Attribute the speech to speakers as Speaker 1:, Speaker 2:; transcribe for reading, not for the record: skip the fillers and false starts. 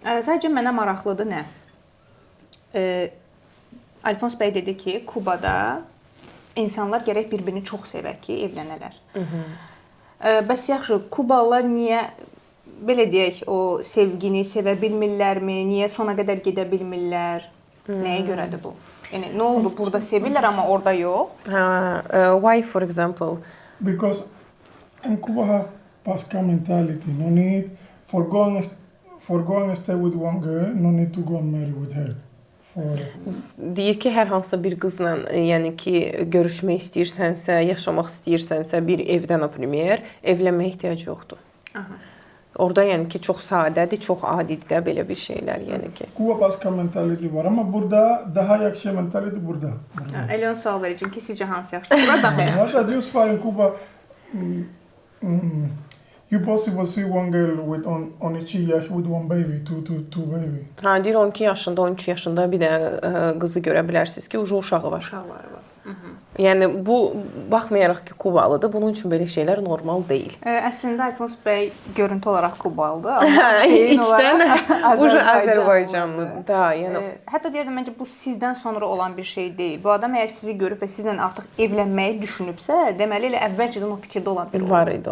Speaker 1: Sadəcə mənə maraqlıdır nə? Alfons bəy dedi ki, Kubada insanlar gərək bir-birini çox sevər ki, evlənələr. Bəs yaxşı, Kubalılar niyə belə deyək, o sevgini sevə bilmirlərmi? Niyə sona qədər gedə bilmirlər? Nəyə görədir bu? Yəni nə oldu? Burada sevirlər amma orada yox.
Speaker 2: Why, for example?
Speaker 3: Because in Cuba have Pasca mentality. No need for going and stay with one girl. No need to go and marry with her.
Speaker 2: Deyir ki, hər hansısa bir qızla, yəni ki, görüşmək istəyirsənsə, yaşamaq istəyirsənsə, bir evdən premier, evlənməyə ehtiyac yoxdur.
Speaker 1: Aha.
Speaker 2: Orada yəni ki, çox sadədir, çox adidir də belə bir şeylər, yəni ki.
Speaker 3: Cuba Pasca mentality var ama burada daha yaxşı mentality burada.
Speaker 1: Elə onu sual verəcəm ki, sizcə hansı yaxşı? Burada daha yaxşı.
Speaker 3: Hata diyoruz far in Cuba you possible see one girl with on each yaş with one baby, two baby.
Speaker 2: Ha, deyir 12 yaşında, 13 yaşında bir də qızı görə bilərsiniz ki, uşağı var.
Speaker 1: Uşaqları var.
Speaker 2: Yəni bu baxmayaraq ki, Kubalıdır, bunun üçün belə şeylər normal deyil.
Speaker 1: Əslində Alfons bəy görüntü olaraq Kubalıdır, amma
Speaker 2: İçdən Azərbaycanlıdır da, yəni.
Speaker 1: Hətta deyirəm məncə bu sizdən sonra olan bir şey deyil. Bu adam əgər sizi görüb və sizlə artıq evlənməyi düşünübsə, deməli elə əvvəlcədən o fikirdə olan biri
Speaker 2: var idi.